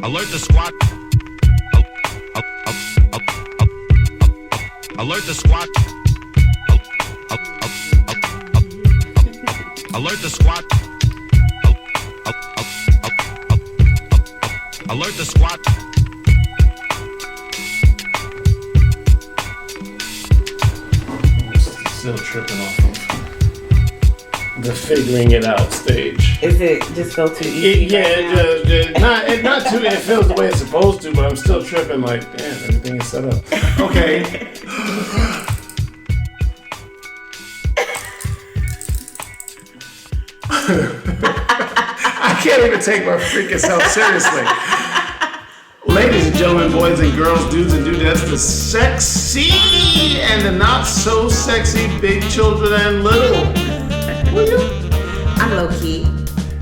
Alert the squad. Alert the squad. Alert the squad. Alert the squad. Still tripping off of the figuring it out stage. Is it just feel too easy? Not too. It feels the way it's supposed to, but I'm still tripping. Like, damn, everything is set up. Okay. I can't even take my freaking self seriously. Ladies and gentlemen, boys and girls, dudes and dudettes, the sexy and the not so sexy, big children and little. Will you? I'm low key.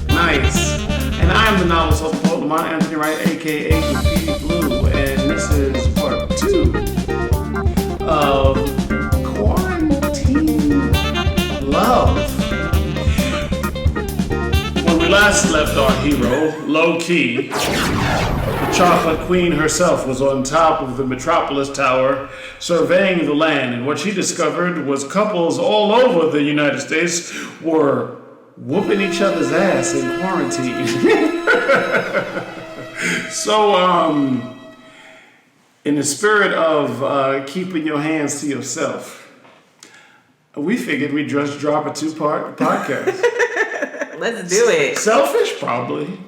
Nice. And I am the novelist of poet Lamont Anthony Wright, aka Graffiti Bleu, and this is part 2 of Quarantine Love. When we last left our hero, low key, the chocolate queen herself was on top of the Metropolis Tower surveying the land, and what she discovered was couples all over the United States were whooping each other's ass in quarantine. So, in the spirit of keeping your hands to yourself, we figured we'd just drop a 2-part podcast. Let's do it. Selfish, probably.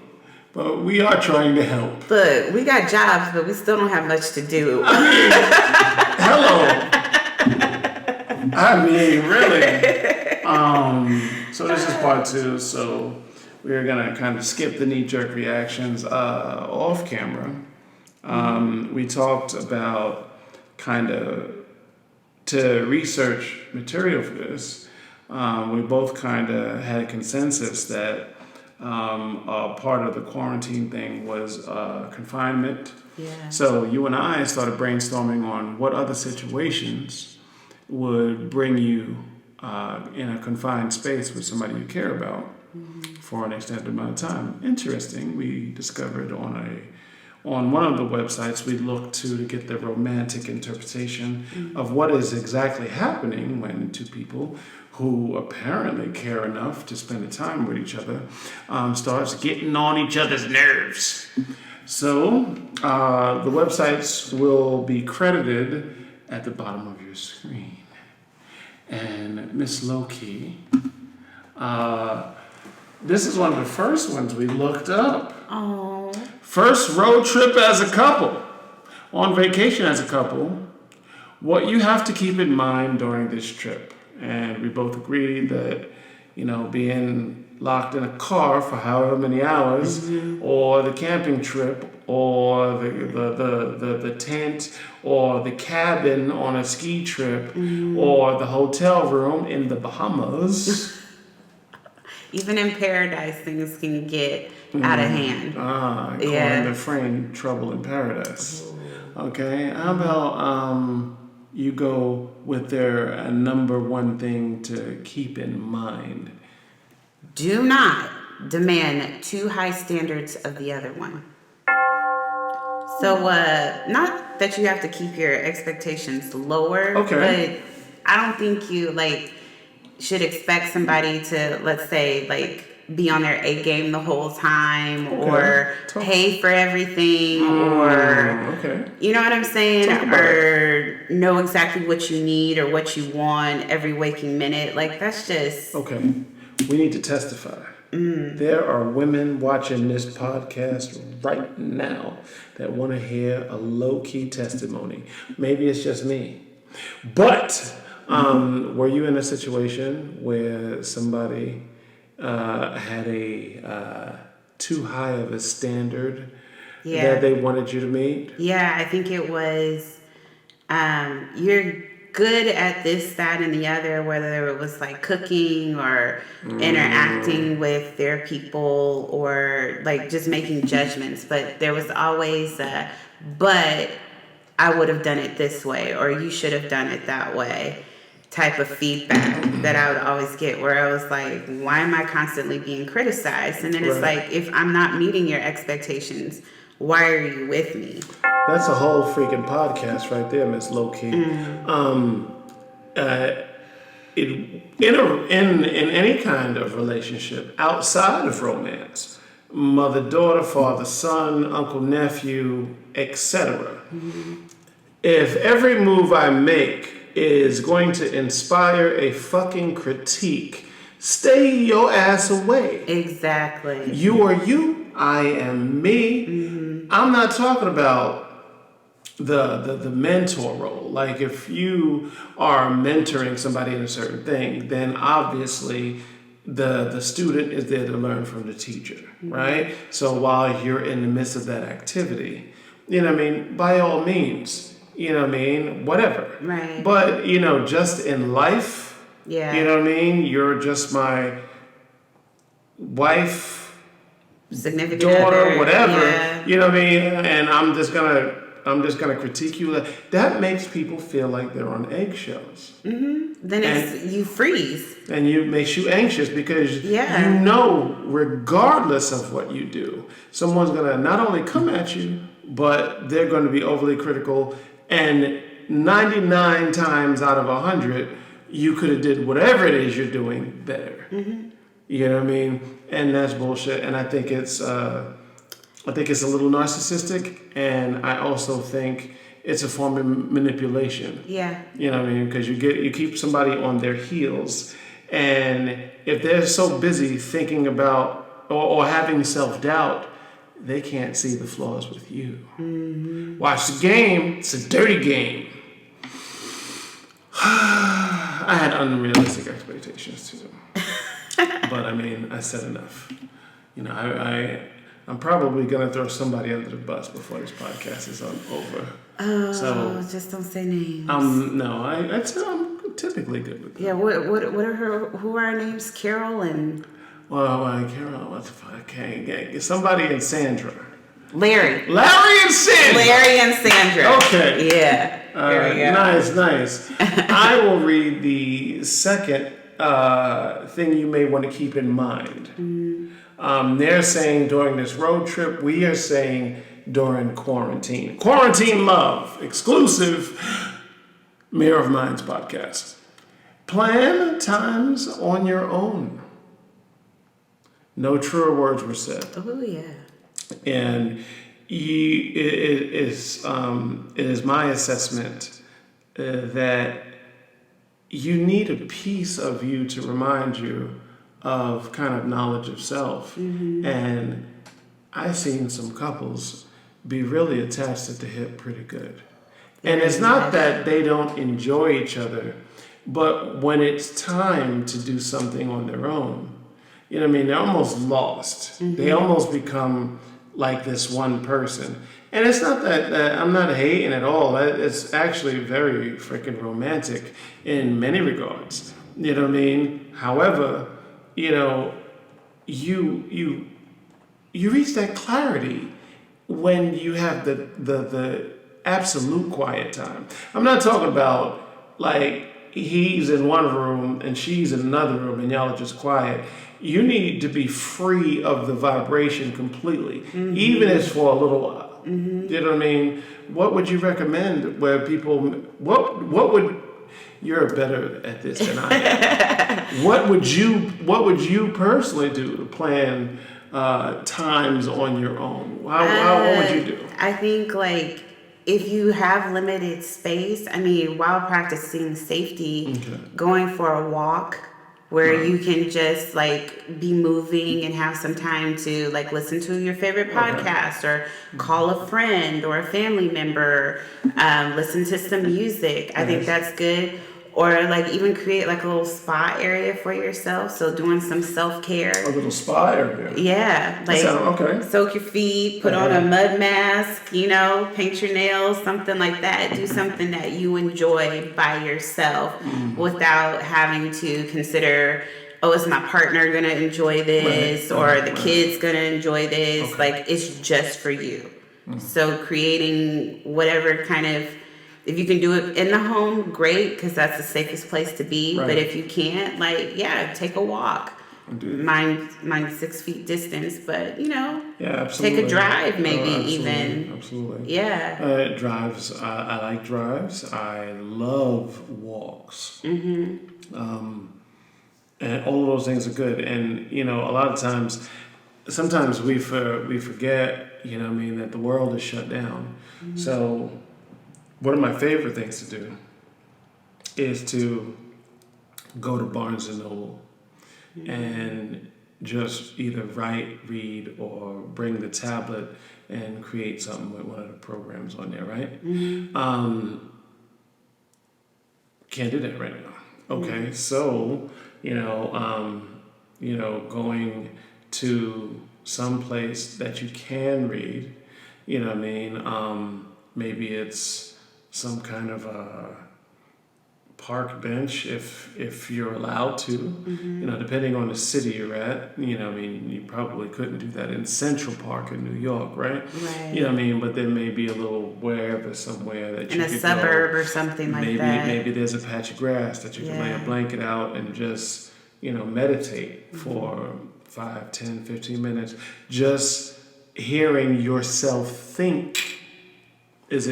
But we are trying to help. Look, we got jobs, but we still don't have much to do. Hello. I mean, really. So this is part 2. So we're gonna kind of skip the knee-jerk reactions off camera. We talked about kind of to research material for this. We both kind of had a consensus that part of the quarantine thing was confinement. Yeah. So you and I started brainstorming on what other situations would bring you in a confined space with somebody you care about for an extended amount of time. Interesting. We discovered on one of the websites we looked to get the romantic interpretation of what is exactly happening when two people who apparently care enough to spend the time with each other starts getting on each other's nerves. So the websites will be credited at the bottom of your screen. And Miss Loki, this is one of the first ones we looked up. Oh. First road trip as a couple, on vacation as a couple, what you have to keep in mind during this trip. And we both agreed that, being locked in a car for however many hours, or the camping trip, or the tent, or the cabin on a ski trip, or the hotel room in the Bahamas. Even in paradise, things can get out of hand. Calling the friend Trouble in Paradise. Okay, how about you go with their number one thing to keep in mind? Do not demand too high standards of the other one. So, not that you have to keep your expectations lower, but I don't think you should expect somebody to, let's say, be on their A game the whole time, or pay for everything, or you know what I'm saying, or know exactly what you need or what you want every waking minute. That's just we need to testify. There are women watching this podcast right now that want to hear a low-key testimony. Maybe it's just me, but were you in a situation where somebody had a too high of a standard that they wanted you to meet? Yeah, I think it was you're good at this, that, and the other, whether it was cooking or interacting with their people or just making judgments. But there was always but I would have done it this way, or you should have done it that way. type of feedback that I would always get, where I was like, why am I constantly being criticized? And then it's like, if I'm not meeting your expectations, why are you with me? That's a whole freaking podcast right there, Miss Low Key. In any kind of relationship outside of romance, mother-daughter, father-son, uncle-nephew, etc. If every move I make is going to inspire a fucking critique, stay your ass away. Exactly. You are you, I am me. I'm not talking about the mentor role. Like, if you are mentoring somebody in a certain thing, then obviously the student is there to learn from the teacher, right? So while you're in the midst of that activity, you know what I mean, by all means, you know what I mean, whatever. Right. But, you know, just in life, Yeah. you know what I mean, you're just my wife, significant daughter, other, whatever, yeah. you know what I mean, and I'm just gonna critique you. That makes people feel like they're on eggshells. Then you freeze. And it makes you anxious because you know, regardless of what you do, someone's gonna not only come at you, but they're gonna be overly critical. And 99 times out of 100, you could have did whatever it is you're doing better. You know what I mean? And that's bullshit. And I think it's a little narcissistic, and I also think it's a form of manipulation. Yeah. You know what I mean? Because you keep somebody on their heels, and if they're so busy thinking about or having self-doubt, they can't see the flaws with you. Watch the game. It's a dirty game. I had unrealistic expectations too. But I mean, I said enough. You know, I'm probably going to throw somebody under the bus before this podcast is over. Oh, so, just don't say names. No, I'm typically good with that. Yeah, who are our names? Carol and... Well, Carol, what the fuck? Okay, somebody and Sandra. Larry and Sandra. Larry and Sandra. Okay. Yeah. There we go. Nice. I will read the second thing you may want to keep in mind. They're saying during this road trip. We are saying during quarantine. Quarantine love. Exclusive Mirror of Minds podcast. Plan times on your own. No truer words were said. Oh, yeah. And it is my assessment that you need a piece of you to remind you of kind of knowledge of self. And I've seen some couples be really attached at the hip pretty good. And it's not that they don't enjoy each other, but when it's time to do something on their own, you know what I mean, they're almost lost. They almost become like this one person. And it's not that I'm not hating at all. It's actually very freaking romantic in many regards. You know what I mean? However, you know, you reach that clarity when you have the absolute quiet time. I'm not talking about like he's in one room and she's in another room and y'all are just quiet. You need to be free of the vibration completely, even if it's for a little while. You know what I mean? What would you recommend where people, what would, you're better at this than I am. What would you personally do to plan times on your own? What would you do? I think like if you have limited space, I mean, while practicing safety, going for a walk where you can just like be moving and have some time to like listen to your favorite podcast or call a friend or a family member, listen to some music. I think that's good. Or like even create like a little spa area for yourself. So doing some self-care. A little spa area. Yeah. Like soak your feet, put on a mud mask, you know, paint your nails, something like that. Do something that you enjoy by yourself without having to consider, oh, is my partner gonna enjoy this or the kid's gonna enjoy this. Like it's just for you. So creating whatever kind of if you can do it in the home, great, because that's the safest place to be. Right. But if you can't, like, yeah, take a walk. Mind 6 feet distance, but Yeah, absolutely. take a drive, maybe absolutely. even. Absolutely. Yeah. Drives. I like drives. I love walks. And all of those things are good. And a lot of times, sometimes we forget, that the world is shut down. So one of my favorite things to do is to go to Barnes and Noble and just either write, read, or bring the tablet and create something with one of the programs on there, right? Can't do that right now. Okay, so going to some place that you can read, maybe it's some kind of a park bench if you're allowed to, depending on the city you're at. You probably couldn't do that in Central Park in New York, right? Right. But there may be a little wherever somewhere that you In a could suburb go. or something like maybe, that. Maybe there's a patch of grass that you can lay a blanket out and just, meditate for 5, 10, 15 minutes. Just hearing yourself think is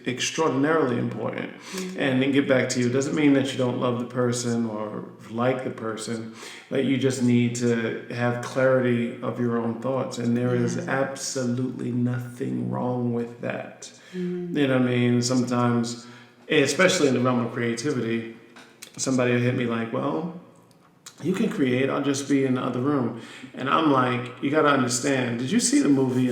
extraordinarily important. And then get back to you, it doesn't mean that you don't love the person or like the person, but you just need to have clarity of your own thoughts. And there is absolutely nothing wrong with that. Sometimes, especially in the realm of creativity, somebody will hit me like, well, you can create, I'll just be in the other room. And I'm like, you got to understand, did you see the movie,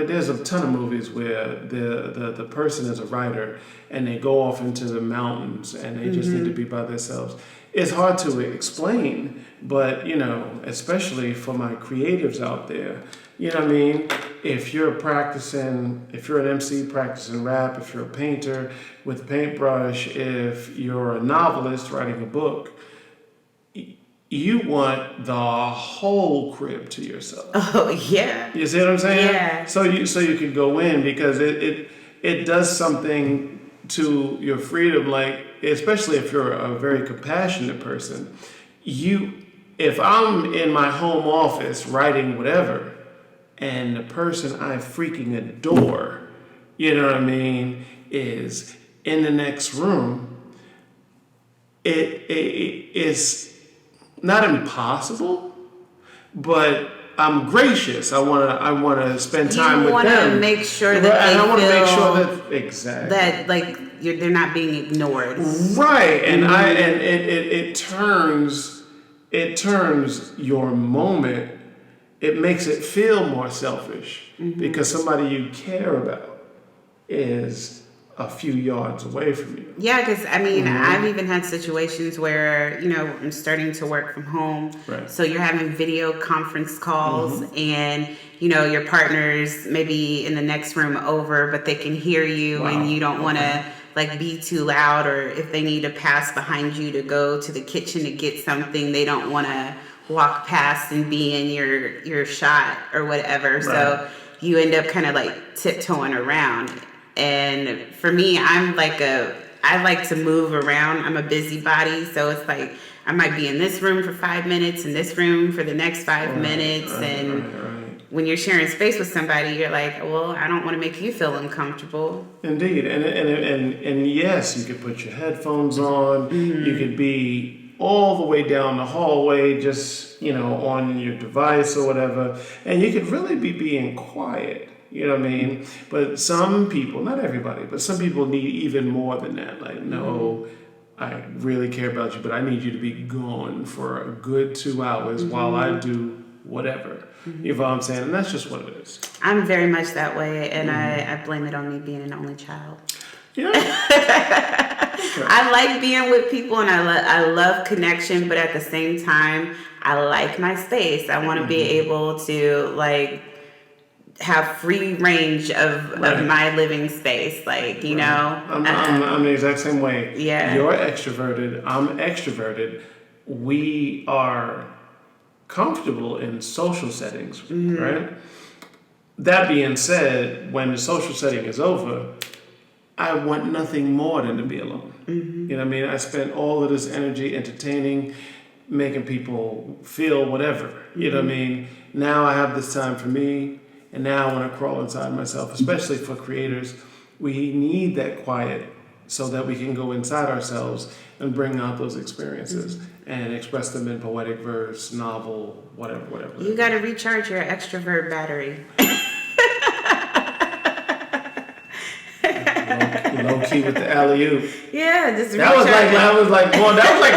there's a ton of movies where the person is a writer and they go off into the mountains and they just need to be by themselves. It's hard to explain, but especially for my creatives out there, if you're an MC practicing rap, if you're a painter with a paintbrush, if you're a novelist writing a book, you want the whole crib to yourself. Oh yeah. You see what I'm saying? Yeah. So you can go in because it does something to your freedom, like especially if you're a very compassionate person. If I'm in my home office writing whatever, and the person I freaking adore, is in the next room, it is not impossible, but I'm gracious. I wanna spend time with them. You want to make sure that and I want to make sure feel that exactly that like they're not being ignored. right. And it turns your moment. It makes it feel more selfish because somebody you care about is a few yards away from you. Yeah, because I've even had situations where I'm starting to work from home, Right. so you're having video conference calls, and your partner's maybe in the next room over, but they can hear you, and you don't want to like be too loud, or if they need to pass behind you to go to the kitchen to get something, they don't want to walk past and be in your shot or whatever. Right. So you end up kind of like tiptoeing around. And for me, I like to move around. I'm a busybody, so it's like I might be in this room for 5 minutes, in this room for the next 5 minutes, and when you're sharing space with somebody, you're like, well, I don't want to make you feel uncomfortable. Indeed, and yes, you could put your headphones on. You could be all the way down the hallway, just on your device or whatever, and you could really be being quiet. You know what I mean? But some people, not everybody, but some people need even more than that. Like, no, I really care about you, but I need you to be gone for a good 2 hours while I do whatever. You know what I'm saying? And that's just what it is. I'm very much that way, and I blame it on me being an only child. Yeah. Okay. I like being with people, and I love connection, but at the same time, I like my space. I want to be able to like have free range of my living space, like I'm the exact same way. Yeah, you're extroverted, I'm extroverted. We are comfortable in social settings, right? That being said, when the social setting is over, I want nothing more than to be alone. You know what I mean? I spent all of this energy entertaining, making people feel whatever. You know what I mean? Now I have this time for me, and now I want to crawl inside myself, especially for creators. We need that quiet so that we can go inside ourselves and bring out those experiences and express them in poetic verse, novel, whatever. You got to recharge your extrovert battery. Low key with the alley-oop. Yeah, just that was like a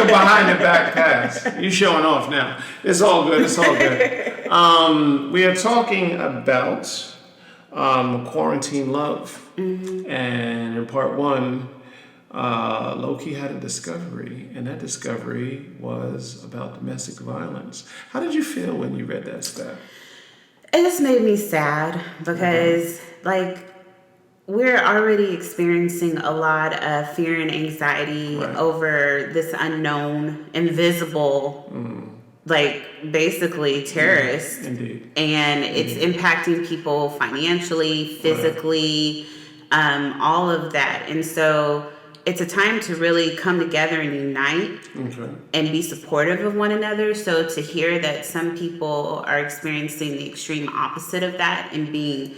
behind the back pass. You showing off now. It's all good. We are talking about quarantine love, and in part one, Loki had a discovery, and that discovery was about domestic violence. How did you feel when you read that stuff? It just made me sad because, we're already experiencing a lot of fear and anxiety over this unknown, invisible, basically terrorist. Indeed. And it's impacting people financially, physically, all of that. And so it's a time to really come together and unite and be supportive of one another. So to hear that some people are experiencing the extreme opposite of that and being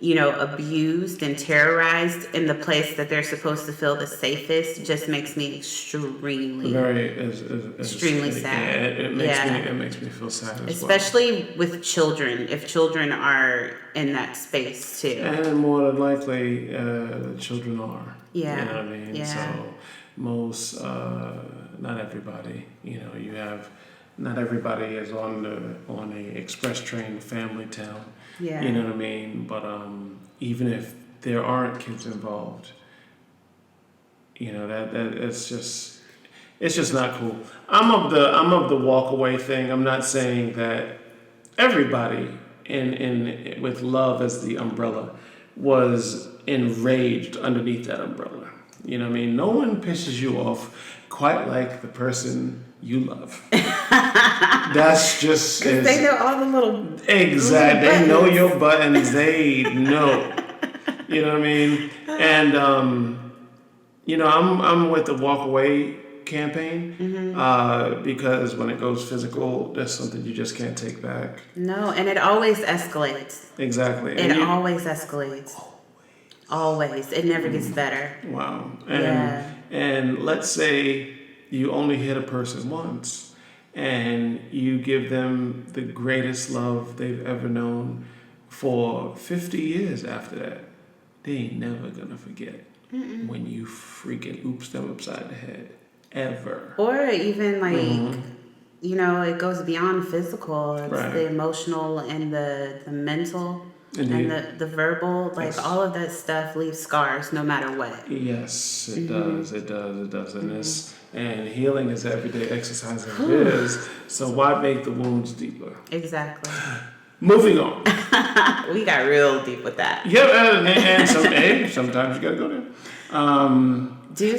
abused and terrorized in the place that they're supposed to feel the safest just makes me extremely sad. It makes me feel sad as especially with children, if children are in that space too. And more than likely, the children are. Yeah. You know what I mean? Yeah. So most, not everybody, not everybody is on the express train Family Town. Yeah. You know what I mean? But even if there aren't kids involved, that it's just not cool. I'm of the walk away thing. I'm not saying that everybody in with love as the umbrella was enraged underneath that umbrella. You know what I mean? No one pisses you off quite like the person you love. That's just they know all the little exactly. They know your buttons. They know. You know what I mean? And I'm with the walk away campaign because when it goes physical, that's something you just can't take back. No, and it always escalates. Exactly. It always escalates. Always. It never gets better. Wow. And let's say you only hit a person once and you give them the greatest love they've ever known for 50 years after that. They ain't never gonna forget when you freaking oops them upside the head. Ever. Or even it goes beyond physical. It's the emotional and the mental. Indeed. And the verbal, all of that stuff leaves scars no matter what. Yes, it does. It does. And healing is everyday exercise as it is. So why make the wounds deeper? Exactly. Moving on. We got real deep with that. Yeah, and sometimes you gotta go there.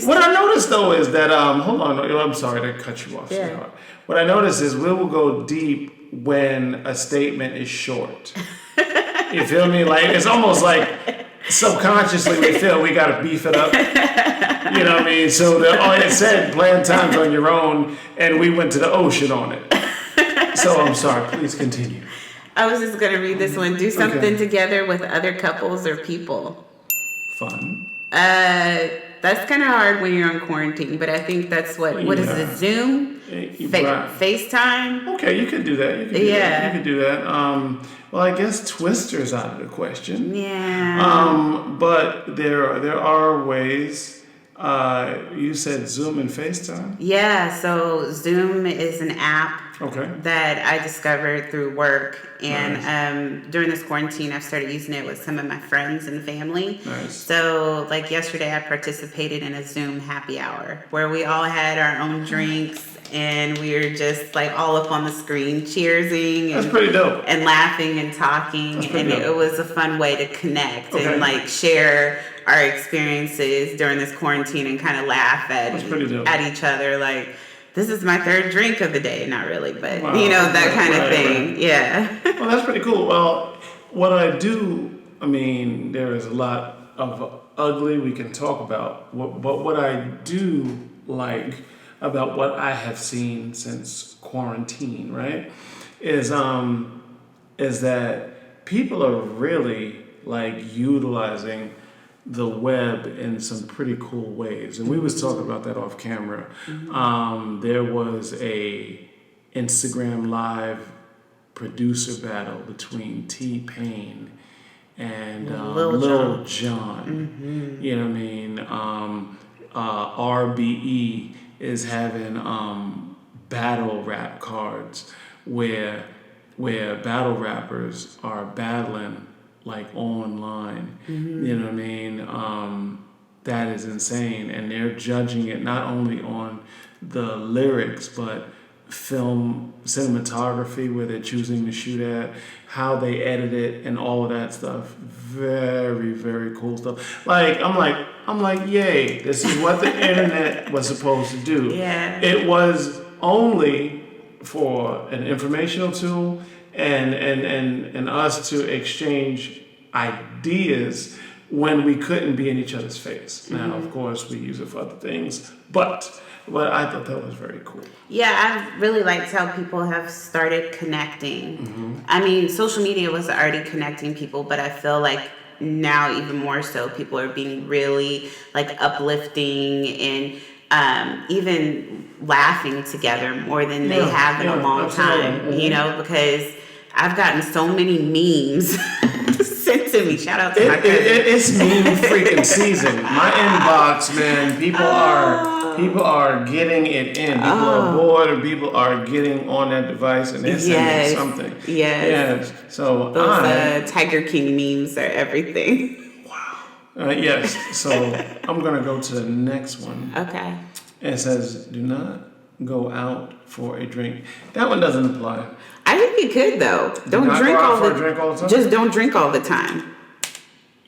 What I noticed though is that hold on, I'm sorry to cut you off. Yeah. Sweetheart. What I noticed is we will go deep when a statement is short. You feel me? It's almost like subconsciously we feel we gotta beef it up. You know what I mean? So it said plan times on your own, and we went to the ocean on it. So I'm sorry. Please continue. I was just gonna read this one. Do something together with other couples or people. Fun. That's kind of hard when you're on quarantine, but I think that's what is it? Zoom, FaceTime. Okay, you can do that. You can do that. Well, I guess Twister's out of the question. Yeah. But there are ways. You said Zoom and FaceTime. Yeah. So Zoom is an app. Okay. That I discovered through work, and nice. During this quarantine, I've started using it with some of my friends and family. Nice. So, yesterday, I participated in a Zoom happy hour where we all had our own drinks, and we were just all up on the screen, cheersing. That's pretty dope. And laughing and talking, and it was a fun way to connect and share our experiences during this quarantine and kind of laugh at each other, this is my third drink of the day. Not really, but that kind of thing. Right. Yeah. Well, that's pretty cool. Well, what I do, there is a lot of ugly, we can talk about. But what I do like about what I have seen since quarantine, right, is that people are really like utilizing the web in some pretty cool ways, and we was talking about that off camera. There was a Instagram live producer battle between T-Pain and Lil Jon. You know what I mean? RBE is having battle rap cards where battle rappers are battling like online. You know what I mean? That is insane, and they're judging it not only on the lyrics but film cinematography, where they're choosing to shoot at, how they edit it, and all of that stuff. Very, very cool stuff. I'm like, yay! This is what the internet was supposed to do. Yeah. It was only for an informational tool and us to exchange ideas when we couldn't be in each other's face. Now, of course, we use it for other things, but I thought that was very cool. Yeah, I really liked how people have started connecting. I mean, social media was already connecting people, but I feel like now even more so, people are being really like uplifting and even laughing together more than they have in a long time. You know, because I've gotten so many memes sent to me. Shout out to my cousin. It's meme freaking season. My inbox, man, people are getting it in. People are bored, or people are getting on that device and they're sending something. Yes. So those Tiger King memes are everything. Wow. Yes. So I'm gonna go to the next one. Okay. It says, "Do not go out for a drink." That one doesn't apply. I think you could though. Don't drink all the time. Just don't drink all the time.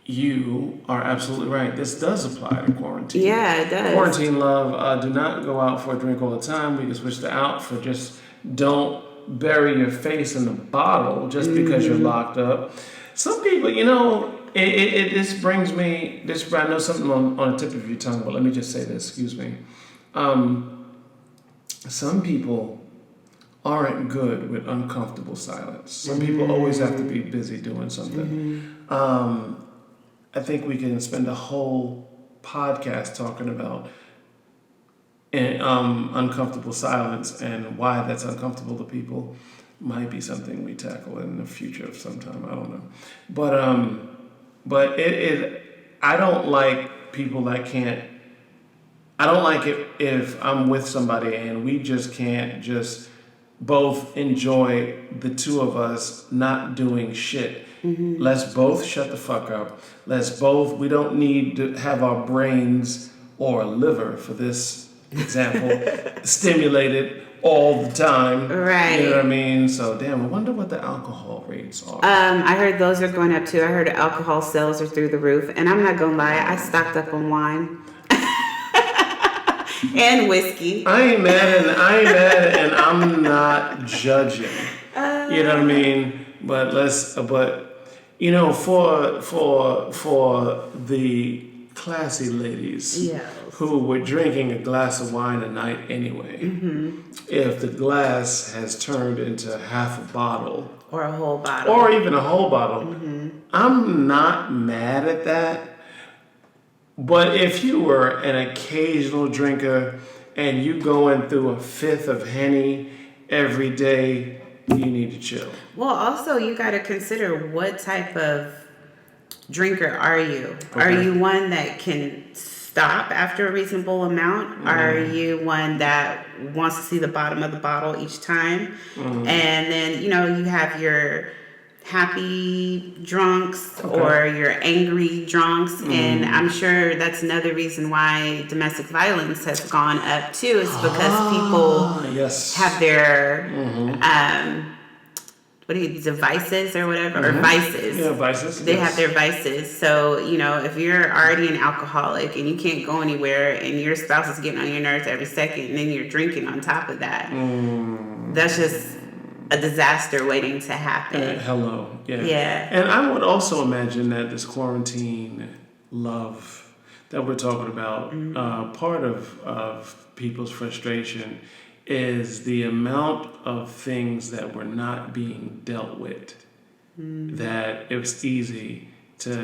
You are absolutely right. This does apply to quarantine. Yeah, it does. Quarantine love. Do not go out for a drink all the time. We can switch the out for just don't bury your face in the bottle just because you're locked up. Some people, you know, this brings me. I know something on the tip of your tongue, but let me just say this. Excuse me. Some people aren't good with uncomfortable silence. Some people always have to be busy doing something. I think we can spend a whole podcast talking about uncomfortable silence and why that's uncomfortable to people. Might be something we tackle in the future sometime. I don't know, but I don't like people that can't. I don't like it if I'm with somebody and we just can't just both enjoy the two of us not doing shit. Let's both shut the fuck up. We don't need to have our brains or liver, for this example, stimulated all the time. Right. You know what I mean? So, damn, I wonder what the alcohol rates are. I heard those are going up too. I heard alcohol sales are through the roof. And I'm not going to lie, I stocked up on wine. And whiskey. I ain't mad and I'm not judging. You know what I mean? But you know, for the classy ladies who were drinking a glass of wine a night anyway, if the glass has turned into half a bottle or a whole bottle or even a whole bottle, I'm not mad at that. But if you were an occasional drinker and you going through a fifth of Henny every day, you need to chill. Well, also you got to consider what type of drinker are you? Okay. Are you one that can stop after a reasonable amount? Are you one that wants to see the bottom of the bottle each time? And then, you know, you have your happy drunks or your angry drunks, and I'm sure that's another reason why domestic violence has gone up too, is because people have their devices or whatever, or vices. Yeah, vices. They have their vices. So, you know, if you're already an alcoholic and you can't go anywhere and your spouse is getting on your nerves every second and then you're drinking on top of that, that's just a disaster waiting to happen. Hello. Yeah. And I would also imagine that this quarantine love that we're talking about, part of people's frustration is the amount of things that were not being dealt with. That it was easy to,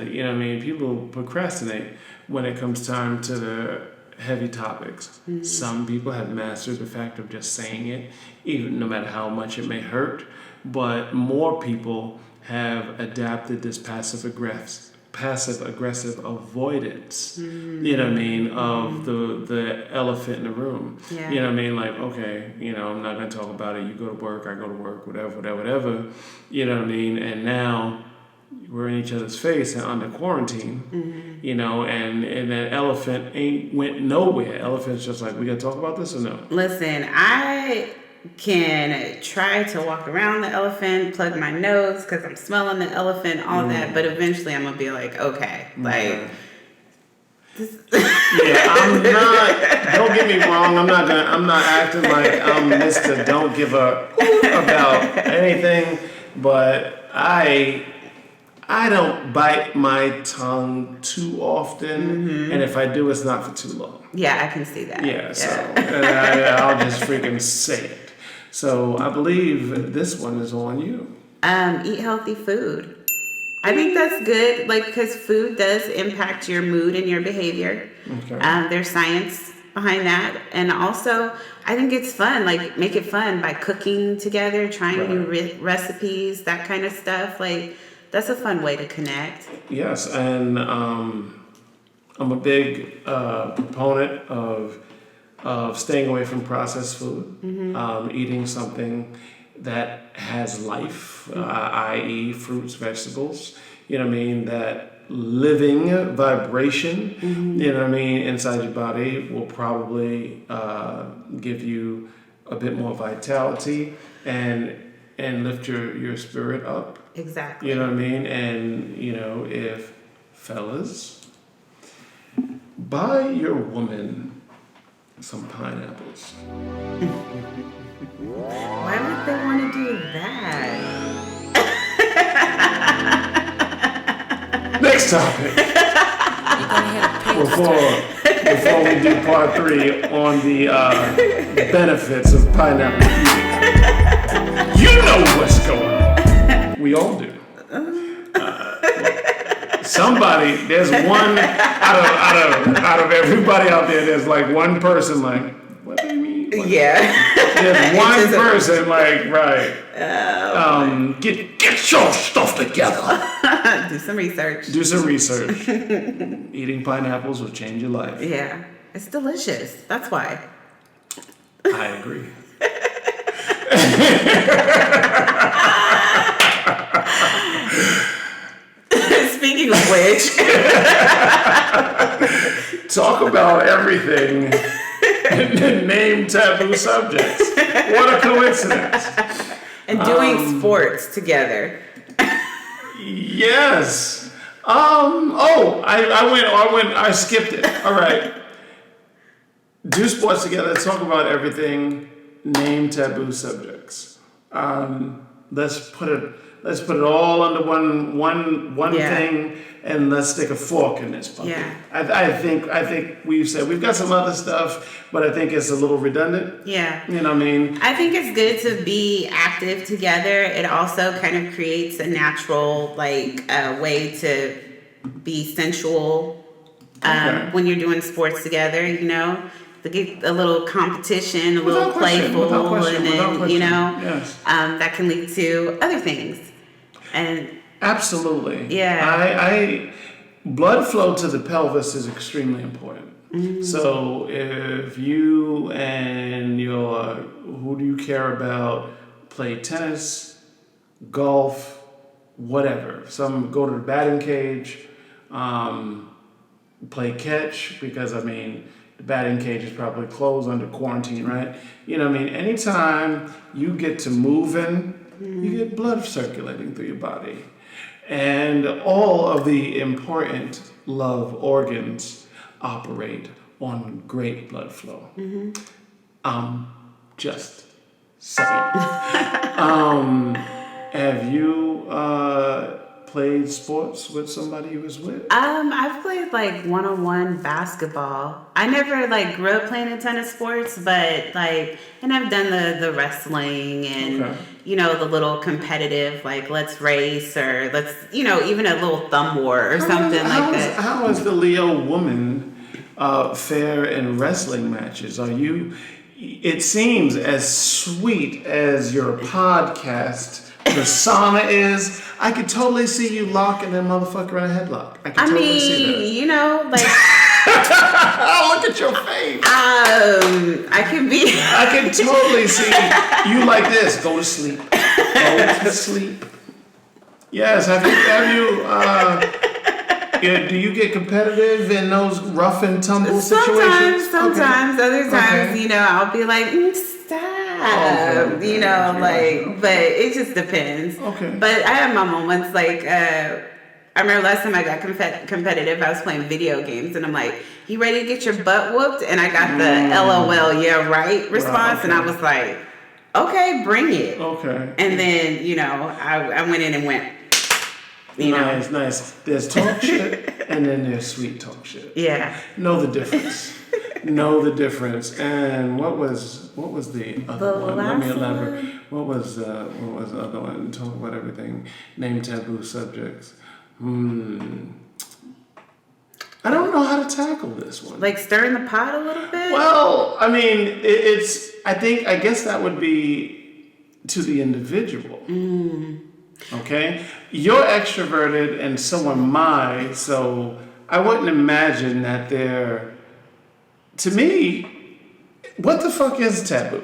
people procrastinate when it comes time to the heavy topics. Some people have mastered the fact of just saying it, even no matter how much it may hurt. But more people have adapted this passive aggressive avoidance. Of the elephant in the room. Yeah. Like, okay, I'm not gonna talk about it. You go to work, I go to work, whatever. And now we're in each other's face and under quarantine, and that elephant went nowhere. Elephant's just like, we gotta talk about this or no? Listen, I can try to walk around the elephant, plug my nose because I'm smelling the elephant, all that, but eventually I'm gonna be like, okay, like. I'm not. Don't get me wrong. I'm not acting like I'm Mr. Don't give a about anything, but I don't bite my tongue too often, and if I do, it's not for too long. Yeah, I can see that. Yeah. So I'll just freaking say it. So I believe this one is on you. Eat healthy food. I think that's good, because food does impact your mood and your behavior. Okay. There's science behind that. And also, I think it's fun, make it fun by cooking together, trying new recipes, that kind of stuff. That's a fun way to connect. Yes, and I'm a big proponent of staying away from processed food, eating something that has life, i.e. fruits, vegetables, that living vibration, inside your body will probably give you a bit more vitality and lift your spirit up. Exactly. And, if fellas, buy your woman some pineapples. Why would they want to do that? Next topic. Before we do part 3 on the benefits of pineapple eating. You know what's going on. We all do. Somebody, there's one out of everybody out there, there's one person what do you mean? Yeah. There's one person right. Get your stuff together. Do some research. Eating pineapples will change your life. Yeah. It's delicious. That's why. I agree. Speaking of which, talk about everything. Name taboo subjects. What a coincidence. And doing sports together. Yes. I skipped it. All right. Do sports together. Let's talk about everything. Name taboo subjects. Let's put it all under one thing, and let's stick a fork in this puppy. Yeah. I think we've said we've got some other stuff, but I think it's a little redundant. Yeah. You know what I mean? I think it's good to be active together. It also kind of creates a natural way to be sensual when you're doing sports together. To get a little competition, a little playful, and then yes. That can lead to other things. And absolutely, yeah. Blood flow to the pelvis is extremely important. Mm-hmm. So if you and who do you care about play tennis, golf, whatever. Some go to the batting cage, play catch because the batting cage is probably closed under quarantine, right? Anytime you get to moving, you get blood circulating through your body. And all of the important love organs operate on great blood flow. Just saying. Have you played sports with somebody you was with? I've played like one-on-one basketball. I never like grew up playing a ton of sports, but like, and I've done the wrestling and the little competitive like let's race or let's even a little thumb war or something like that. How is the Leo woman fare in wrestling matches? Are you? It seems as sweet as your podcast persona is. I could totally see you locking that motherfucker in a headlock. I could totally see that. Like. Look at your face. I can totally see you like this. Go to sleep. Go to sleep. Yes. Have you? Do you get competitive in those rough and tumble situations? Sometimes. Other times, I'll be like, stop. But it just depends. Okay. But I have my moments like. I remember last time I got competitive, I was playing video games, and I'm like, you ready to get your butt whooped? And I got the LOL, yeah, right response, and I was like, okay, bring it. Okay. And then, I went in and went, Nice. There's talk shit, and then there's sweet talk shit. Yeah. Know the difference. And what was the other one? Let me elaborate. What was the other one? Talk about everything. Name taboo subjects. I don't know how to tackle this one. Like stirring the pot a little bit? Well, I mean, I guess that would be to the individual. Okay? You're extroverted and so am I, so I wouldn't imagine that they're, to me, what the fuck is taboo?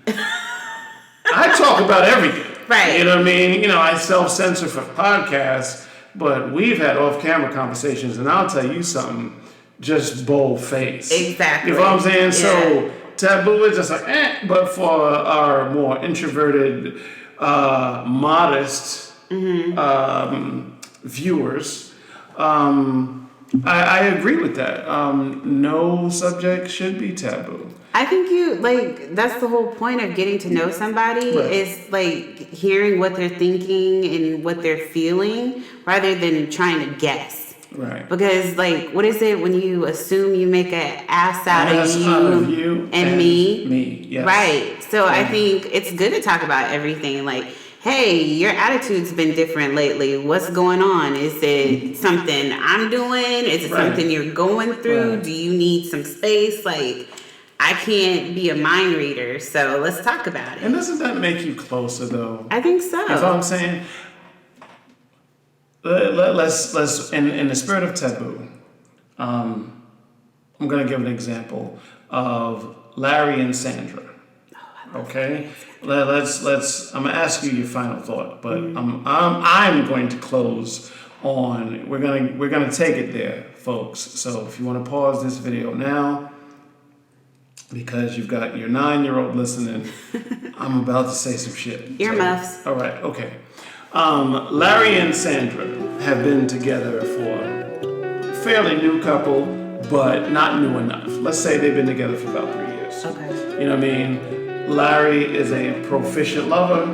I talk about everything. Right. You know what I mean? I self-censor for podcasts. But we've had off-camera conversations, and I'll tell you something, just bold-faced. Exactly. You know what I'm saying? Yeah. So taboo is just like, but for our more introverted, modest viewers, I agree with that. No subject should be taboo. I think that's the whole point of getting to know somebody is like hearing what they're thinking and what they're feeling rather than trying to guess. Right. Because what is it when you assume you make an ass out of you and me? Me, yes. Right. So I think it's good to talk about everything. Like, hey, your attitude's been different lately. What's going on? Is it something I'm doing? Is it something you're going through? Right. Do you need some space? I can't be a mind reader, so let's talk about it. And doesn't that make you closer, though? I think so. You know what I'm saying? Let's in the spirit of taboo, I'm going to give an example of Larry and Sandra. Okay? Let's I'm going to ask you your final thought, but I'm going to close on, we're going to take it there, folks. So if you want to pause this video now, because you've got your 9-year-old listening, I'm about to say some shit. Earmuffs. All right, okay. Larry and Sandra have been together for a fairly new couple, but not new enough. Let's say they've been together for about 3 years. Okay. You know what I mean? Larry is a proficient lover,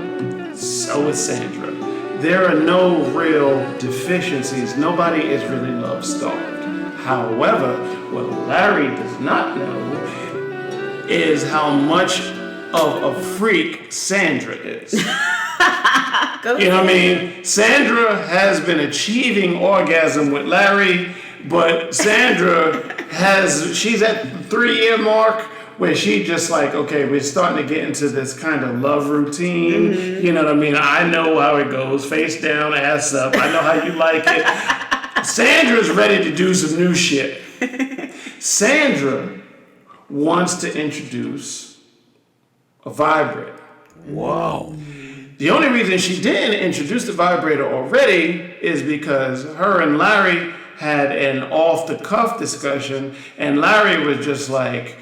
so is Sandra. There are no real deficiencies. Nobody is really love-starved. However, what Larry does not know is how much of a freak Sandra is. You know what I mean? Sandra has been achieving orgasm with Larry, but Sandra she's at the 3-year mark where she just like, okay, we're starting to get into this kind of love routine. You know what I mean? I know how it goes. Face down, ass up. I know how you like it. Sandra's ready to do some new shit. Sandra wants to introduce a vibrator. Whoa. The only reason she didn't introduce the vibrator already is because her and Larry had an off-the-cuff discussion, and Larry was just like,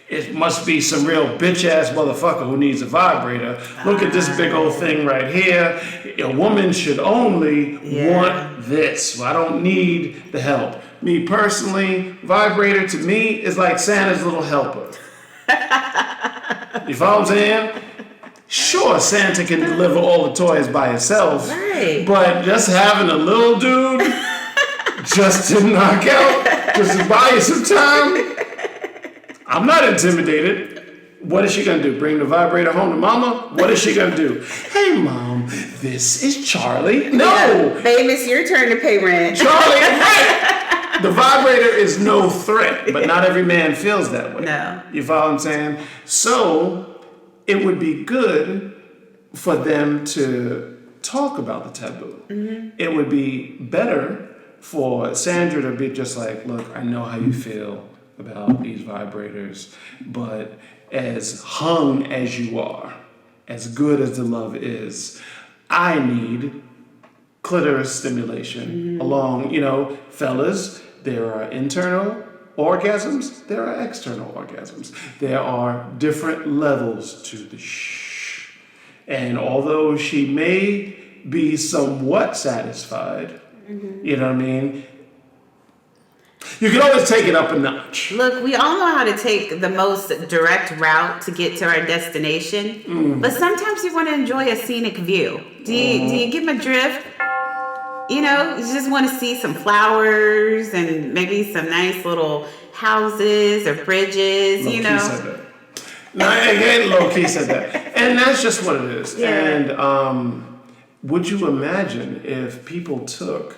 it must be some real bitch-ass motherfucker who needs a vibrator. Look at this big old thing right here. A woman should only want this. I don't need the help. Me personally, vibrator to me is like Santa's little helper. You follow what I'm saying? Sure, Santa can deliver all the toys by himself, Right. but just having a little dude just to knock out, just to buy you some time, I'm not intimidated. What is she gonna do? Bring the vibrator home to mama? What is she gonna do? Hey, Mom, this is Charlie. No! Yeah. Babe, it's your turn to pay rent. Charlie, right! The vibrator is no threat, but not every man feels that way. No. You follow what I'm saying? So, it would be good for them to talk about the taboo. Mm-hmm. It would be better for Sandra to be just like, look, I know how you feel about these vibrators, but as hung as you are, as good as the love is, I need clitoris stimulation along, fellas, there are internal orgasms, there are external orgasms. There are different levels to the shh. And although she may be somewhat satisfied, you know what I mean? You can always take it up a notch. Look, we all know how to take the most direct route to get to our destination, but sometimes you want to enjoy a scenic view. Do you get my drift? You just want to see some flowers and maybe some nice little houses or bridges, Low-key said that. No, again, low-key said that. And that's just what it is. Yeah. And would you imagine if people took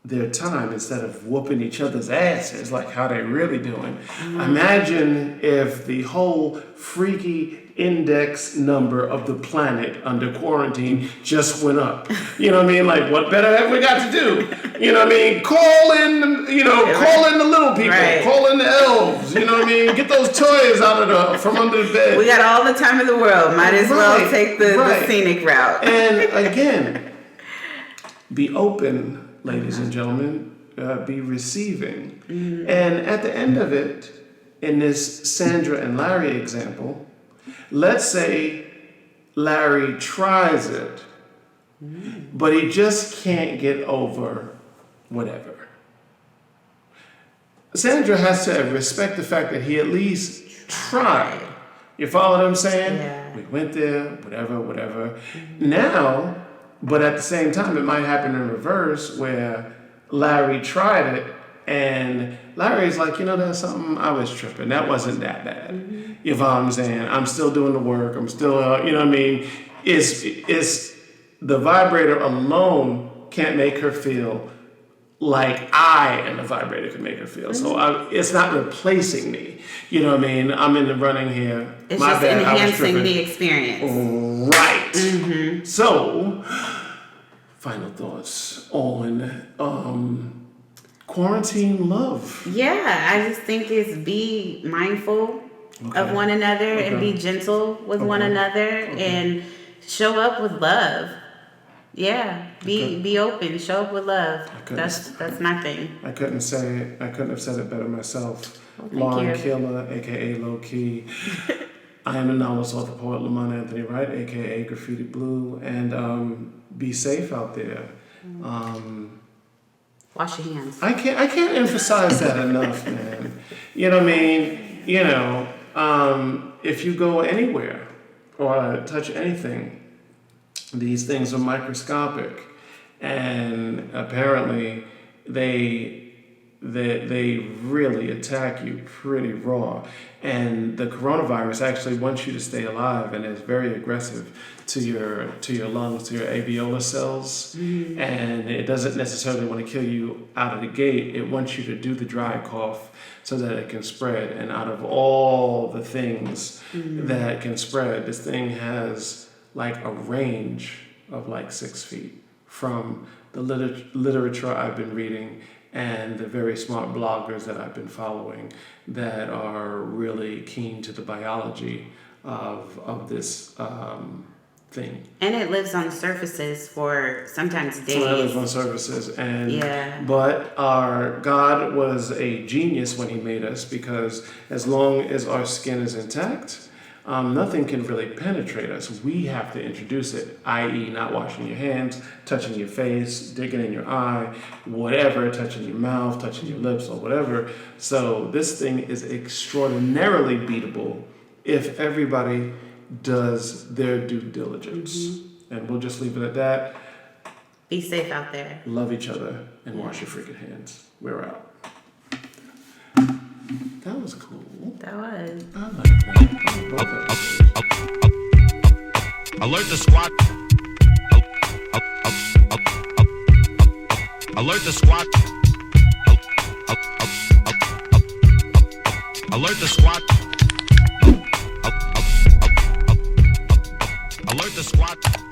their time instead of whooping each other's asses, like how they really doing? Imagine if the whole freaky index number of the planet under quarantine just went up. You know what I mean? Like, what better have we got to do? You know what I mean? Call in the little people, right. Call in the elves. You know what I mean? Get those toys from under the bed. We got all the time in the world. Might as well take the scenic route. And again, be open, ladies and gentlemen. Be receiving. And at the end of it, in this Sandra and Larry example, let's say Larry tries it, but he just can't get over whatever. Sandra has to respect the fact that he at least tried. You follow what I'm saying? Yeah. We went there, whatever. Now, but at the same time, it might happen in reverse where Larry tried it and Larry's like, that's something, I was tripping. That wasn't that bad. You know what I'm saying? I'm still doing the work. I'm still, you know what I mean? It's the vibrator alone can't make her feel like I and the vibrator can make her feel. So it's not replacing me. You know what I mean? I'm in the running here. It's My just bad, enhancing the experience. Right. So, final thoughts on quarantine love. Yeah, I just think it's be mindful of one another and be gentle with one another and show up with love. Yeah, be open, show up with love. That's my thing. I couldn't have said it better myself. Well, Lauren thank you. Keeler, aka Low Key. I am the novelist, author, poet Lamont Anthony Wright, aka Graffiti Bleu, and be safe out there. Wash your hands. I can't emphasize that enough, man. You know what I mean? If you go anywhere or touch anything, these things are microscopic, and apparently they really attack you pretty raw. And the coronavirus actually wants you to stay alive and is very aggressive to your lungs, to your alveolar cells. And it doesn't necessarily want to kill you out of the gate. It wants you to do the dry cough so that it can spread. And out of all the things that can spread, this thing has like a range of like 6 feet from the literature I've been reading and the very smart bloggers that I've been following that are really keen to the biology of this thing. And it lives on surfaces for sometimes days. So it lives on surfaces, but our God was a genius when He made us, because as long as our skin is intact, nothing can really penetrate us. We have to introduce it, i.e. not washing your hands, touching your face, digging in your eye, whatever, touching your mouth, touching your lips, or whatever. So this thing is extraordinarily beatable if everybody does their due diligence. And we'll just leave it at that. Be safe out there. Love each other and wash your freaking hands. We're out. That was cool. That was. I like that. Alert the squad. Alert the squad. Alert the squad. Alert the squad.